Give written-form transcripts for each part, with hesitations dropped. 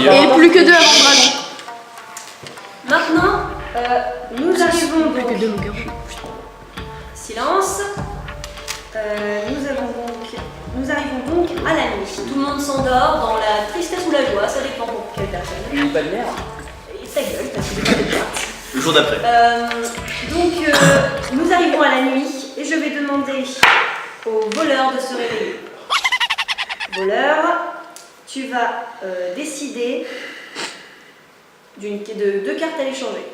Et plus que 2 avant le dragon. Maintenant, nous arrivons donc... Plus que 2 loups-garous. Silence. Nous arrivons donc à la nuit. Tout le monde s'endort dans la tristesse ou la joie, ça dépend pour quelle personne. Une bonne mère. Et ta gueule, parce que c'est pas Le jour d'après. nous arrivons à la nuit et je vais demander au voleur de se réveiller. Voleur, tu vas décider de 2 cartes à l'échanger.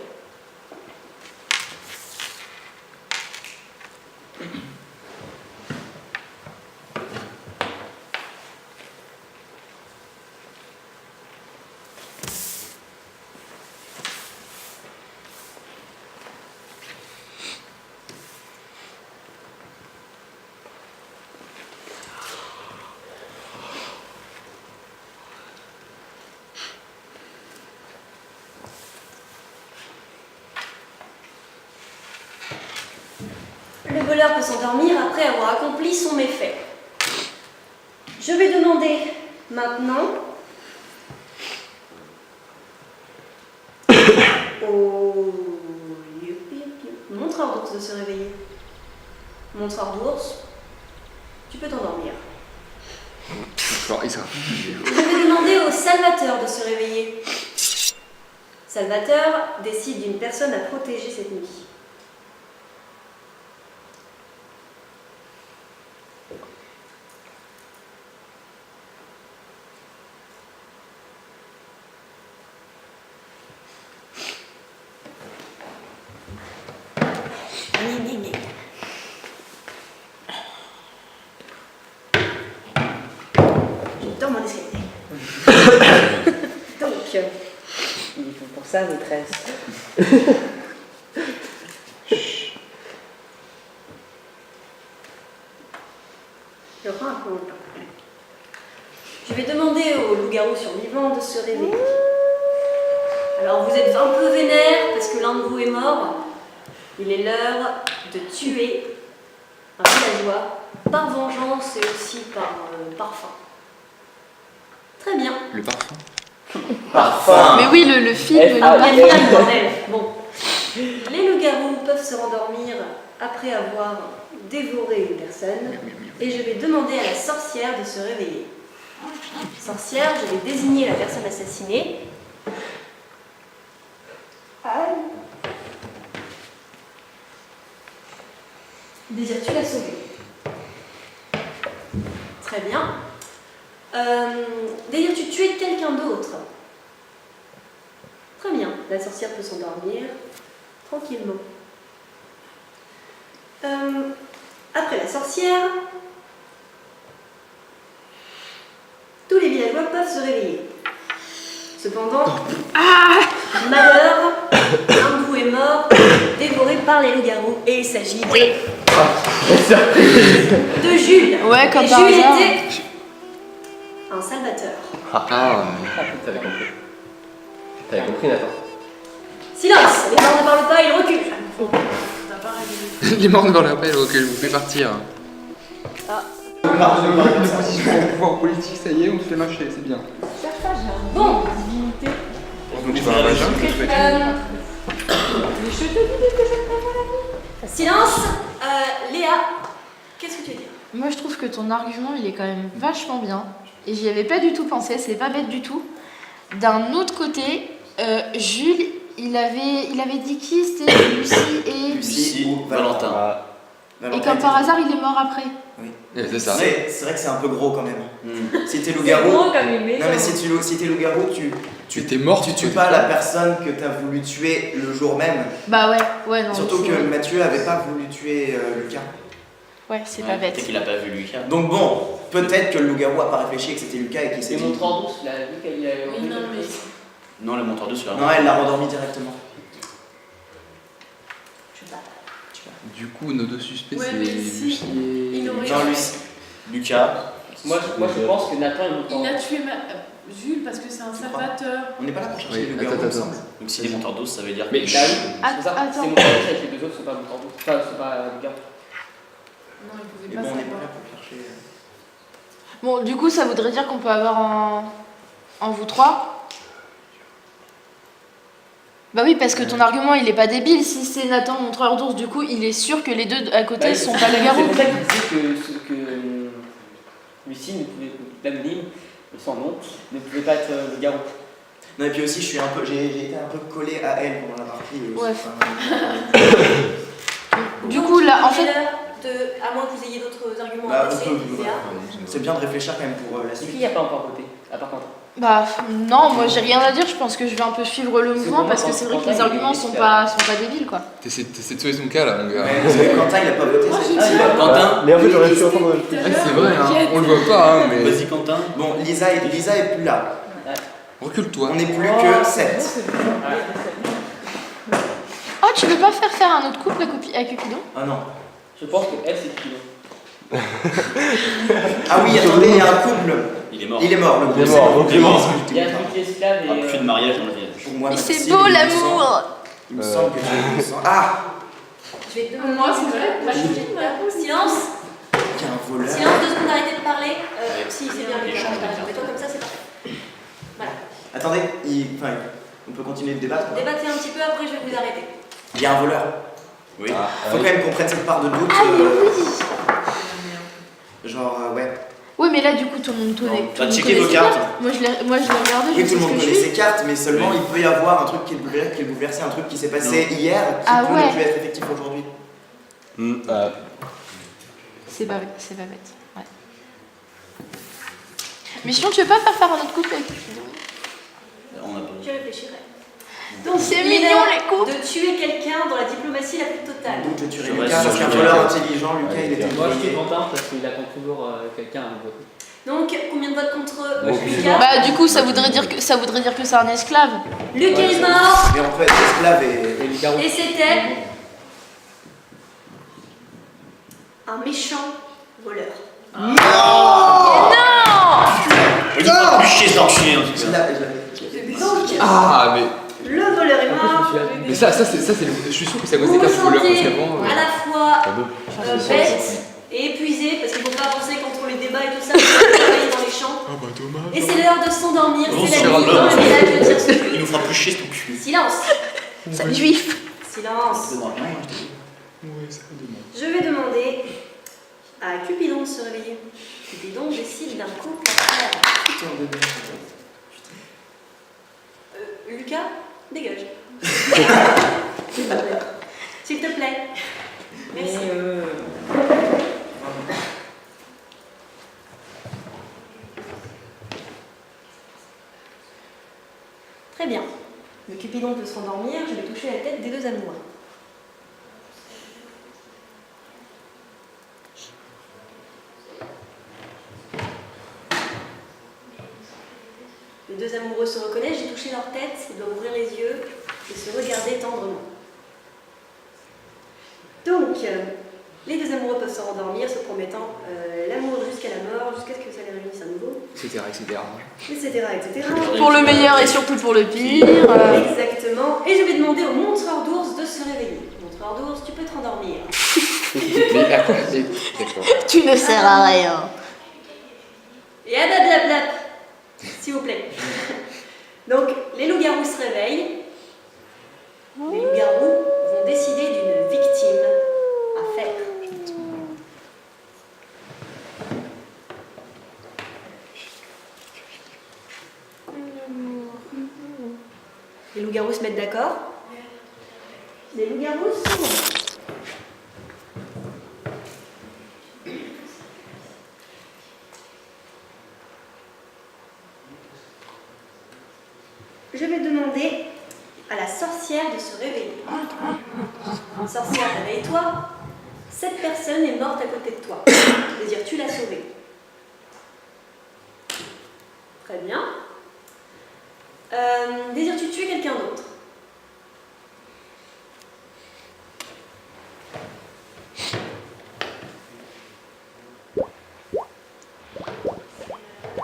Le voleur peut s'endormir après avoir accompli son méfait. Je vais demander maintenant au montreur d'ours de se réveiller. Montreur d'ours, tu peux t'endormir. Je vais demander au salvateur de se réveiller. Salvateur décide d'une personne à protéger cette nuit. J'adore mon escalier. Donc, Il faut pour ça, maîtresse. je prends un peu de temps. Je vais demander au loup-garou survivant de se réveiller. Alors vous êtes un peu vénère parce que l'un de vous est mort. Il est l'heure de tuer un villageois par vengeance et aussi par parfum. Très bien. Le parfum. Parfum. Mais oui, le film. Il y a une flamme, bordel. Bon. Les loups-garous peuvent se rendormir après avoir dévoré une personne. Et je vais demander à la sorcière de se réveiller. Sorcière, je vais désigner la personne assassinée. Désires-tu la sauver? Très bien. Désires-tu tuer quelqu'un d'autre? Très bien. La sorcière peut s'endormir tranquillement. Après la sorcière, tous les villageois peuvent se réveiller. Cependant, malheur, un de vous est mort, dévoré par les loups-garous, et il s'agit de Jules. Ouais, comme et par Jules hasard. était un salvateur. T'avais compris. T'avais compris, Nathan. Silence, les morts ne parlent pas, ils reculent. Les morts ne parlent pas, il vous fait partir. Position au pouvoir politique, ça y est, on se fait mâcher, c'est bien. Bon, Donc tu vas à la jungle, tu fais silence. Léa, qu'est-ce que tu veux dire? Moi, je trouve que ton argument, il est quand même vachement bien. Et j'y avais pas du tout pensé, c'est pas bête du tout. D'un autre côté, Jules, il avait dit qui? C'était Lucie et... Lucie ou Valentin. Et comme par hasard, il est mort après. C'est ça. C'est vrai que c'est un peu gros quand même. Si t'es C'est loup-garou. gros comme une maison. Non mais si t'es loup-garou, Tu étais mort, tu tues pas la personne que t'as voulu tuer le jour même. Bah ouais, non. Surtout c'est que vrai. Mathieu avait pas voulu tuer Lucas. Ouais, c'est pas bête. Peut-être qu'il a pas vu Lucas. Donc bon, peut-être que le loup-garou a pas réfléchi et que c'était Lucas et qu'il s'est Et dit. mon trans douce, là, vu qu'il a. Oui, non, mais... Non, le monteur de celui-là. Non, elle l'a rendormi directement. Du coup, nos deux suspects, Ouais, c'est mais si. Lucie et... Il aurait- Jean-Lucie. Lucas. Moi, je pense que Nathan est mon Il a trans. tué Jules, parce que c'est un salvateur. On n'est pas là pour chercher Oui, les loups-garous, attends, il me semble. Donc si les monteurs d'eau, ça veut dire Mais que. bah oui, Ah, c'est pour ça. attends. C'est monteurs d'eau avec les deux autres, sont pas monteurs d'eau. Enfin, c'est pas loup-garou. Non, il Mais pouvait bon, pas on n'est pas savoir. là pour chercher. Bon, du coup, ça voudrait dire qu'on peut avoir en vous trois. Bah oui, parce que ton argument, il est pas débile. Si c'est Nathan, montreur d'ours, du coup, il est sûr que les deux à côté Bah, sont pas loups-garous. C'est pour ça qu'il disait que Lucie ne pouvait, l'anonyme, son nom, ne pouvait pas être le garou. Non, et puis aussi, j'ai été un peu collé à elle pendant la partie. Ouais. Enfin, Du coup, là, en fait, À moins que vous ayez d'autres arguments bah, à on passer, peut, Léa. c'est bien de réfléchir quand même pour la C'est suite. qui n'y a pas encore voté, à part contre. bah non, moi j'ai rien à dire. Je pense que je vais un peu suivre le mouvement bon, parce que quand- c'est vrai quand que les il est arguments sont pas débiles, quoi. T'essaies de sauver son cas là, mon gars. Ouais, parce que Quentin, il a pas voté. Quentin, Mais en fait, j'aurais pu entendre. Ouais, c'est vrai, hein. On le voit pas, hein, mais. vas-y Quentin. Bon, Lisa est plus là. Recule-toi. On n'est plus que 7. Oh, tu veux pas faire un autre couple à Cupidon? Ah non. Je pense que elle, c'est Cupidon. Ah oui, attendez, il y a un couple. Il est mort. Il est mort, le couple. Il est c'est mort, bon. donc il est mort. Oui, Il y a un truc esclave Ah, et. plus de mariage dans le village. Pour moi, Et c'est Maxime, beau il me l'amour! semble- Il me semble que tu le sens. Ah, Je vais te demander. Moi, c'est vrai. Bah, je suis Silence. il y a un voleur. Silence, 2 secondes, arrêtez de parler. Ouais. Si, c'est bien, Les Léa, gens, t'arrêtes. bien. Mais toi, comme ça, c'est parfait. Voilà. Attendez, on peut continuer de débattre. Quoi. Débattez un petit peu, après, je vais vous arrêter. Il y a un voleur. Oui. Faut quand même qu'on prenne cette part de doute. Genre, ouais. Oui, mais là, du coup, tout le monde connaît. Non, tout le monde checker connaît vos ses cartes. Moi, je l'ai regardé, Oui, je tout sais le ce monde que je connaît suis. ses cartes, mais seulement Oui. il peut y avoir un truc qui est bouleversé, un truc qui s'est passé hier, qui Ah peut ouais. ne plus être effectif aujourd'hui. C'est pas bête. Ouais. Mais sinon, tu veux pas faire un autre couple avec Cupidon? On a pas. Je réfléchirai. Donc, c'est il mignon, est l'heure les couples! de tuer quelqu'un dans la diplomatie la plus totale. Donc je tuerai Je Lucas reste parce sur qu'un ce voleur Lucas. intelligent, Lucas, il était Moi, je suis brouillé. content parce qu'il attend toujours quelqu'un à me voter. Donc, combien de votes contre Bon, Lucas? Bah, du coup, ça voudrait dire que c'est un esclave. Lucas Ouais, est ça- mort, Mais en fait, l'esclave est. Et le garou. et c'était un méchant voleur. Il faut plus chier cet enculé en tout Je cas. l'avais. Donc, Ah, mais. le voleur est En plus, mort. je me suis Mais ça, je suis sûr que c'est à cause Vous des vous cartes voleurs parce sentez qu'avant. à la fois bête et épuisé parce qu'il ne faut pas avancer contre les débats et tout ça, il faut travailler dans les champs. Ah bah dommage. Et c'est l'heure de s'endormir, Bon, c'est c'est la nuit rare, dans le village de Tierce. Il nous fera plus chier cet enculé. Silence, Sale juif. silence. Ouais, c'est dommage. Je vais demander à Cupidon de se réveiller. Cupidon décide d'un couple à faire. Lucas, dégage. S'il te plaît. Merci. Très bien. Le Cupidon peut se rendormir, je vais toucher la tête des deux amoureux. Les deux amoureux se reconnaissent, j'ai touché leur tête, ils doivent ouvrir les yeux et se regarder tendrement. Donc, les deux amoureux peuvent se rendormir, se promettant l'amour jusqu'à la mort, jusqu'à ce que ça les réunisse à nouveau, Etc. etc. Pour le meilleur et surtout pour le pire. Exactement. Et je vais demander au montreur d'ours de se réveiller. Montreur d'ours, tu peux te rendormir. Mais à quoi D'accord. Tu ne sers à rien. Et blablabla, s'il vous plaît. Donc, les loups-garous se réveillent. Les loups-garous vont décider d'une victime à faire. Les loups-garous se mettent d'accord. Les loups-garous sont... Je vais demander à la sorcière de se réveiller. Sorcière, réveille-toi. Cette personne est morte à côté de toi. Désires-tu la sauver? Très bien. Désires-tu tuer quelqu'un d'autre?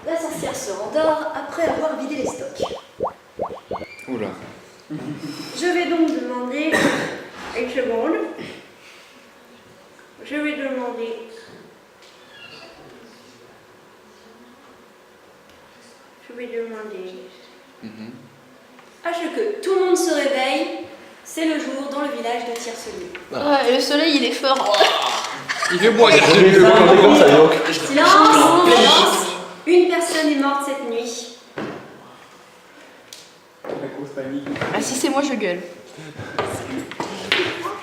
La sorcière se rendort. Après après avoir vidé les stocks. Oula. Je vais donc demander... Une seconde. Je vais demander... À ce que tout le monde se réveille, c'est le jour dans le village de Tiercelui. Ouais, et le soleil, il est fort. Il fait beau, il y a Je vais faire comme ça, donc. Silence! Une personne est morte cette nuit. La grosse panique. Ah, si c'est moi, je gueule.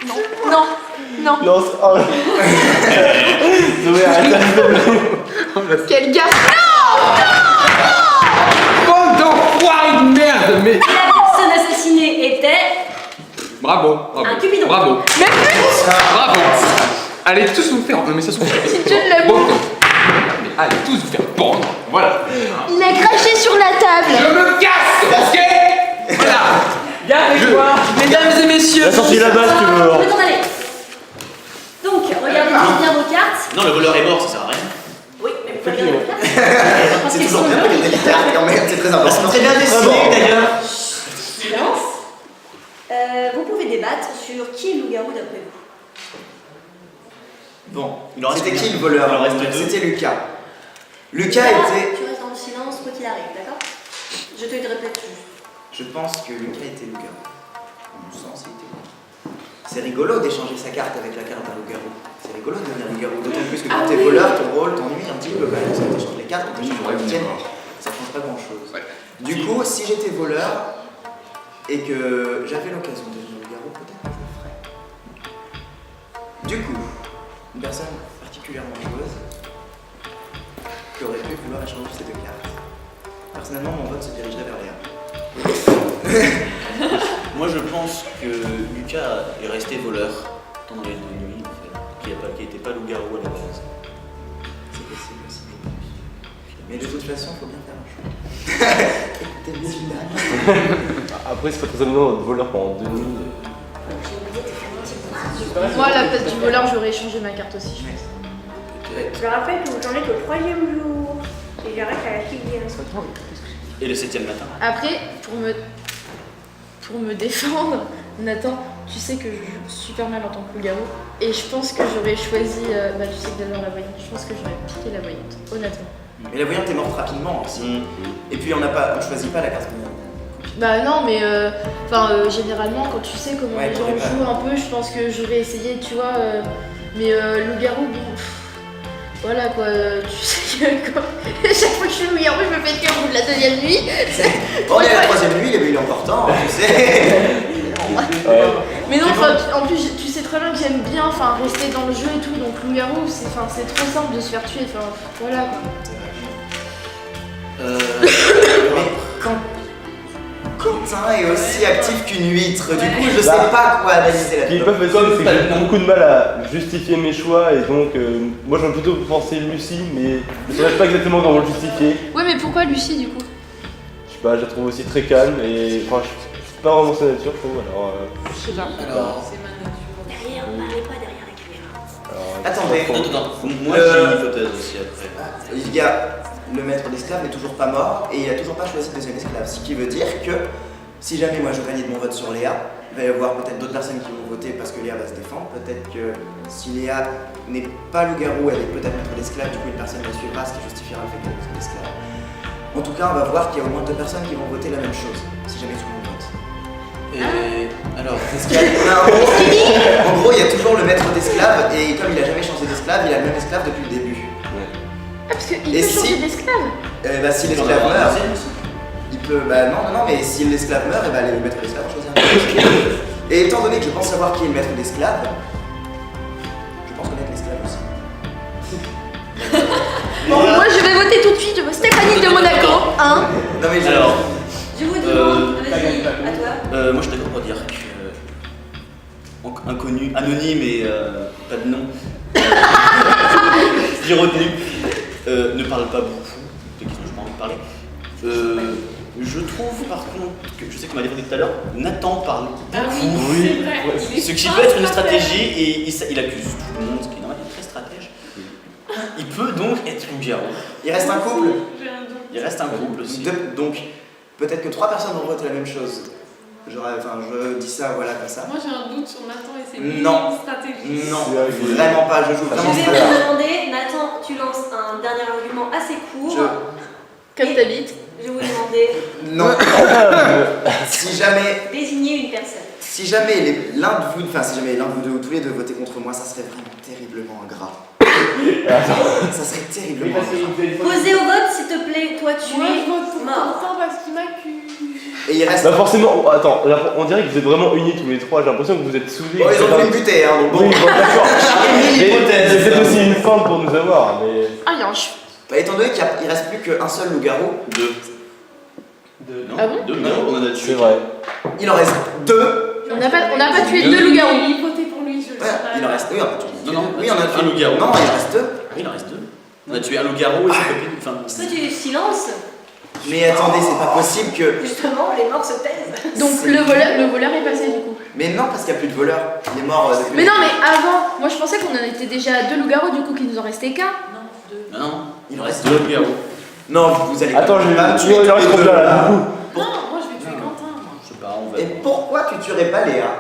Non, non, non. Non, c'est... Oh. Zoé, arrête de... Quel gars! Bande d'enfoirés de merde, mais... La personne assassinée était Bravo, bravo. un cupidon. Bravo. Bravo. Allez tous vous faire... Non mais ça se fait. C'est Dieu de l'amour. Mais allez tous vous faire pendre. Voilà. Il a craché sur la table. Je me casse, ok. Voilà. Gardez-toi. Mesdames et messieurs, La sortie là-bas, si tu veux. On peut t'en aller. Donc, regardez bien vos cartes. Non, le voleur est mort, ça sert à rien. Oui, mais vous pouvez regarder vos cartes. Parce C'est qu'elles toujours sont bien de jolies. regarder les cartes quand même, c'est très Bah, important. c'est très bien dessiné Vraiment. d'ailleurs. Silence. Vous pouvez débattre sur qui est le loup-garou d'après vous. Bon, Il en reste c'était qui combien le voleur? Il en reste deux. C'était Lucas. Lucas Là, était... tu restes dans le silence quoi qu'il arrive, d'accord? Je te le répète juste. Je pense que Lucas était loup-garou. En mon sens, il était loup-garou. C'est rigolo d'échanger sa carte avec la carte d'un loup-garou. C'est rigolo de devenir loup-garou, d'autant plus que quand Ah t'es oui. voleur, ton rôle t'ennuie un petit peu quand même. Ça t'échange les cartes, on t'échange Ouais, la on est tienne. d'accord. Ça change pas grand-chose. Ouais. Du coup, si j'étais voleur et que j'avais l'occasion de devenir loup-garou, peut-être que je le ferais. Du coup, une personne particulièrement joueuse qui aurait pu vouloir échanger ces deux cartes. Personnellement, mon vote se dirigerait vers Léa. Moi, je pense que Lucas est resté voleur pendant les 2 nuits, en fait. Qui n'était pas loup-garou à la base. C'est possible aussi, je pense. Mais de toute façon, il faut bien faire un choix. Écoutez, bien évidemment. Après, c'est pas très amusant d'être voleur pendant 2 nuits. Moi, à la place du voleur, j'aurais échangé ma carte aussi, je pense. Je rappelle que vous en êtes au 3e jour. Et j'arrête à la 6e. Et le 7e matin. Après, pour me défendre, Nathan, tu sais que je joue super mal en tant que loup-garou. Et je pense que j'aurais choisi, tu sais que d'ailleurs la voyante, je pense que j'aurais piqué la voyante, honnêtement. Mais la voyante est morte rapidement aussi. Mm. Et puis on choisit pas la carte gagnante. Bah non, mais généralement, quand tu sais comment Ouais, les gens t'aurais pas. jouent un peu, je pense que j'aurais essayé, tu vois. Mais loup-garou, bon, voilà quoi, tu sais que quand... chaque fois que je suis loup-garou, je me fais tuer au bout de la 2e nuit. On est à la 3e nuit, il est important, tu sais. Ouais. Mais non, en plus, tu sais très bien que j'aime bien rester dans le jeu et tout, donc loup-garou, c'est trop simple de se faire tuer, voilà quoi. Mais quand Quentin est aussi actif qu'une huître, du coup je sais pas quoi analyser Ce qui est là-dedans. pas facile, c'est que j'ai beaucoup de mal à justifier mes choix et donc moi j'aurais plutôt pensé Lucie, mais je ne sais pas exactement comment le justifier. Ouais, mais pourquoi Lucie du coup? Je sais pas, je la trouve aussi très calme et enfin, je suis pas vraiment sa nature, je trouve. Alors, Je sais pas. Alors, c'est ma nature. Derrière, parlez pas derrière la caméra. attendez, Attends, moi j'ai une hypothèse aussi après. il y a le maître d'esclave n'est toujours pas mort et il a toujours pas choisi de deuxième esclave, ce qui veut dire que si jamais moi je valide mon vote sur Léa, il va y avoir peut-être d'autres personnes qui vont voter parce que Léa va se défendre. Peut-être que si Léa n'est pas loup-garou, elle est peut-être maître d'esclave, du coup une personne ne la suivra, ce qui justifiera le fait qu'elle est maître d'esclave. En tout cas, on va voir qu'il y a au moins 2 personnes qui vont voter la même chose, si jamais tout le monde vote. Et alors, Parce qu'il y a- en gros, il y a toujours le maître d'esclave et comme il a jamais changé d'esclave, il a le même esclave depuis le début. Ah, parce qu'il Et peut si- changer d'esclave. Si l'esclave meurt, il peut. Bah non, mais si l'esclave meurt, le maître d'esclave va choisir un autre. Et étant donné que je pense savoir qui est le maître d'esclave, je pense connaître l'esclave aussi. Bon, moi je vais voter tout de suite Stéphanie de Monaco, hein. Non mais alors Je vous demande, vas-y, à toi. moi je suis d'accord pour dire que inconnu, anonyme et pas de nom, qui est retenu, ne parle pas beaucoup, de qui je n'ai pas envie de parler. Je trouve par contre que, je sais que m'a défendu tout à l'heure, Nathan parle Ah beaucoup, oui, c'est vrai. Il est ce qui pas peut être une stratège. stratégie et il accuse tout le monde, ce qui est normal, il est très stratège. Il peut donc être loup-garou. il reste un couple. J'ai un doute. Il reste un groupe aussi. Donc, peut-être que 3 personnes vont voter la même chose. Je dis ça, voilà, comme ça. Moi j'ai un doute sur Nathan et ses Non. stratégies. Non, vraiment pas, je joue Je vraiment vais stratégie. te demander, Nathan, tu lances un dernier argument assez court. Comme t'habites. Je vais vous demander Non. Si jamais désigner une personne. l'un de vous deux ou tous les deux votaient contre moi, ça serait vraiment terriblement ingrat. Ça serait terriblement ingrat. Posez au vote, s'il te plaît. Toi, tu Moi es je vote pour mort. Quentin parce qu'il m'accuse. Et il reste. Bah forcément, attends, là, on dirait que vous êtes vraiment unis tous les trois, j'ai l'impression que vous êtes soudés. Bon, ils ont voulu me buter, hein, donc bon. Oui, bon, d'accord. J'ai mis l'hypothèse. C'est aussi une feinte pour nous avoir, mais... Ah, il y a un cheveu. Bah, étant donné qu'il reste plus qu'un seul loup-garou, Deux. Non, Ah bon deux, non, on en a tué. C'est vrai. il en reste 2. On n'a pas tué 2 loups-garous. Il votait pour lui, je le sais pas. Il en reste 2, Non, non, oui, on a tué un loup-garou. Non, il en reste 2. Oui, il en reste deux. On a tué un loup-garou et sa copine. Enfin, Toi, tu es silence. Mais attendez, c'est pas possible que. Justement, les morts se taisent. Donc le voleur est passé du coup. Mais non, parce qu'il n'y a plus de voleurs. Il est mort depuis. Mais non, mais avant, moi je pensais qu'on en était déjà à 2 loups-garous, du coup qu'il nous en restait qu'un. Non, 2. non, non, il en reste deux loups-garous. Non, vous allez Attends, pas me tuer il en reste tous les combien deux. là, du coup? Non, moi je vais tuer Quentin. Moi. Je sais pas, on va. Et pourquoi tu tuerais pas Léa?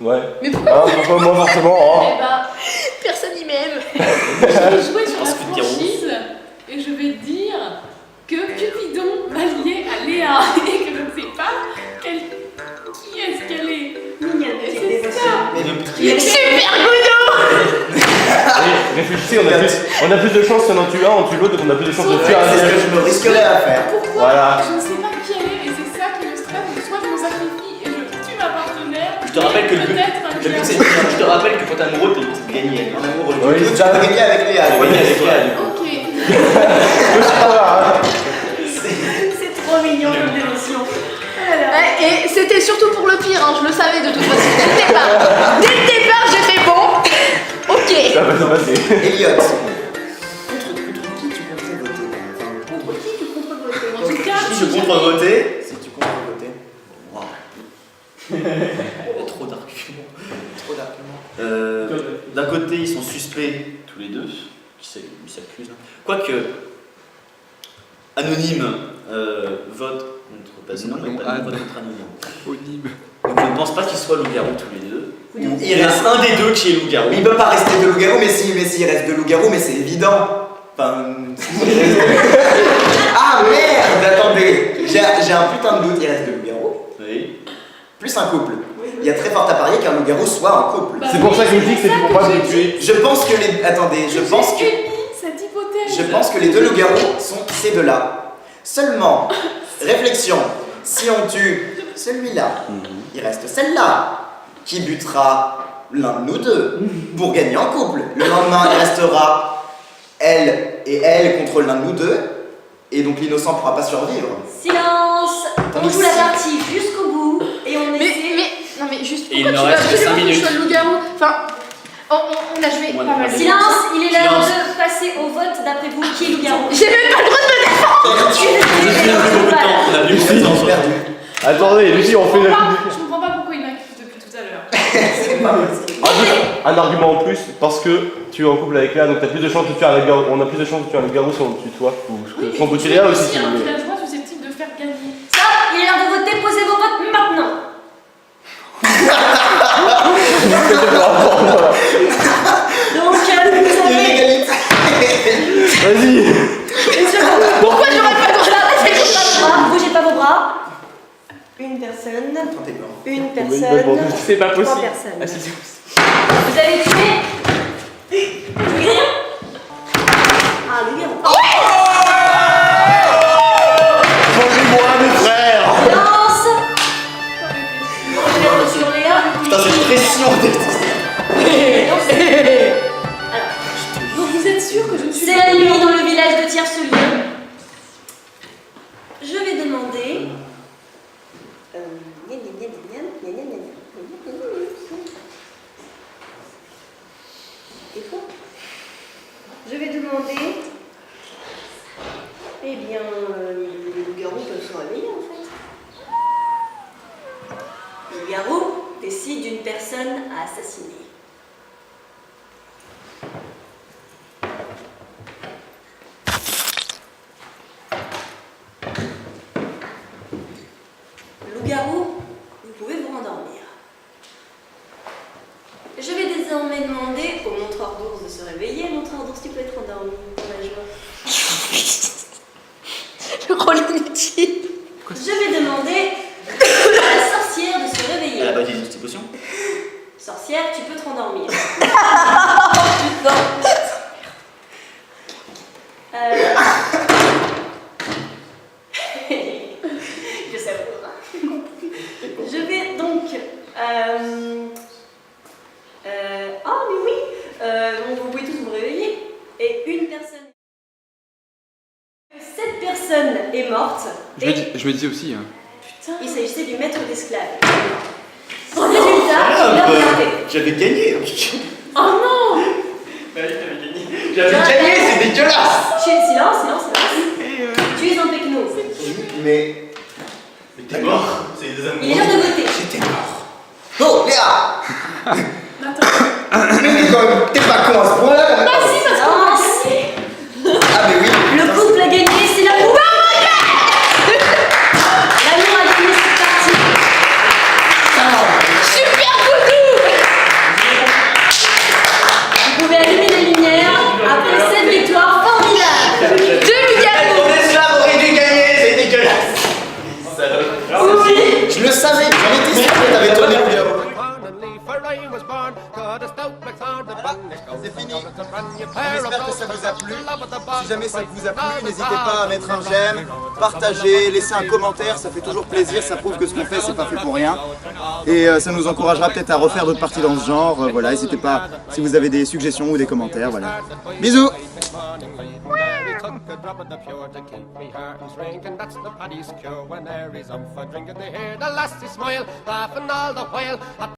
Ouais. Mais pourquoi Ah, pourquoi moi forcément oh. Eh bah, personne n'y m'aime? je vais jouer sur la pense que Tyros- franchise et je vais dire que Cupidon m'a lié à Léa et que je ne sais pas qui est-ce qu'elle est. Mignonne, Et c'est c'est ça. Mais Super Goudou! Allez, réfléchissez, on a plus de chances si on en tue un, on tue l'autre, donc on a plus de chances de tuer un. c'est ce que je me risquerais à faire. Pourquoi Voilà. Je ne sais pas qui elle est et c'est ça qui me stresse. Donc soit je me sacrifie et je tue ma partenaire. Je te rappelle que le but, peut-être un le but, c'est tueur. je te rappelle que quand t'es amoureux, t'es de gagner. En amour, Oui, tu c'est peux ça. gagner avec Léa. Ouais, mais avec Léa, du coup. Ok. C'est trop mignon comme dévotion. Ouais, et c'était surtout pour le pire, hein, je le savais de toute façon. Dès le départ, j'ai fait bon. Ok. Ça va se passer. Elliot. Contre qui tu contre-votes En tout cas, Si je contre-voter, Si tu contre-voter. waouh. Il y a trop d'arguments. Trop d'arguments. D'un côté, ils sont suspects tous les deux, ils s'accusent. Quoique, Anonyme vote contre Basile, Non, vote Anne. contre Anonyme. Anonyme. Donc je ne pense pas qu'ils soient loups-garous tous les deux. Il Il y en reste a un des deux qui est loup-garou. Il peut pas rester de loup-garou, mais s'il reste de loup-garou, mais c'est évident. Enfin. Ah merde, attendez. J'ai un putain de doute, il reste de loup-garou. Oui. Plus un couple. Il y a très fort à parier qu'un loup-garou soit un couple. Bah C'est pour oui, ça que je dis que c'est pour pas j'ai vous tuer. Je pense que les. Attendez, je pense que. J'ai émis cette hypothèse. Je pense que les deux loups-garous sont ces deux-là. Seulement, réflexion, si on tue celui-là, il reste celle-là, qui butera l'un de nous deux pour gagner en couple. Le lendemain, il restera elle et elle contre l'un de nous deux, et donc l'innocent pourra pas survivre. Silence. On joue la partie jusqu'au bout et on essaie. Non mais juste Et il pourquoi me tu reste veux absolument 5 que je minutes. sois le loup-garou? Enfin, on a joué Moi, pas mal de Silence, temps. il est l'heure Silence. de passer au vote d'après vous qui est loup-garou. J'ai même pas le droit de me défendre! Tu es On a plus beaucoup de temps, on a plus beaucoup de temps. Perdu. Attendez, Lucie, on fait la Je comprends pas pourquoi il m'accuse depuis tout à l'heure. C'est pas possible. un argument en plus, parce que tu es en couple avec Léa, donc t'as plus de chances de tuer un loup-garou. On a plus de chances de tuer un loup-garou si on le tue toi, ou Oui, si on peut mais tuer Léa aussi si un vous voulez. villageois susceptible de faire gagner. Ça, il est l'heure de voter. Posez vos votes maintenant. Donc, vous savez. L'égalité. Vas-y. Pourquoi j'aurais pas le droit de Bougez pas vos bras. Une personne. Attends, t'es blanc. Une Mais personne. C'est pas Trois possible. personnes. Ah, si, si. Vous avez tué. Rien. Ah, le loup-garou. Mangez-moi, mes frères. Silence. Sur Léa. Putain, cette pression Donc vous êtes sûr que je ne suis C'est la nuit dans le village de Tierce-Lieu. Je vais demander. Et quoi? Je vais demander. Eh bien, les loups-garous peuvent se réveiller en fait. Le loup-garou décide d'une personne à assassiner. la joie. Le rôle inutile. Je vais demander à la sorcière de se réveiller. Elle a pas utilisé cette potion. Sorcière, tu peux te rendormir. Je sais pas. Je vais donc. Ah, mais oui. Vous pouvez tous vous réveiller. Et une personne. Cette personne est morte. Je me disais aussi. Hein. Il s'agissait du maître d'esclaves. Son résultat, il a regardé. J'avais gagné. Oh non! J'avais gagné, c'est dégueulasse. Silence. Tu es un pecno. Mais. T'es mort. C'est des amours. Il est l'heure de voter. J'étais mort. Oh, Léa. Attends. Mais t'es pas con à ce point-là quand même. Bah si, parce qu'on va gagner. Ah, mais oui. Le couple a gagné, c'est la l'amour a gagné cette partie. Super Doudou. Vous pouvez allumer les lumières après cette victoire formidable. De Lugano. Ton esclave aurait dû gagner, c'est dégueulasse. Oui. Je le savais, j'en étais sûr que t'avais tourné le gars. C'est fini. J'espère que ça vous a plu. Si jamais ça vous a plu, n'hésitez pas à mettre un j'aime, partager, laisser un commentaire, ça fait toujours plaisir, ça prouve que ce qu'on fait c'est pas fait pour rien. Et ça nous encouragera peut-être à refaire d'autres parties dans ce genre. Voilà, n'hésitez pas si vous avez des suggestions ou des commentaires. Voilà. Bisous.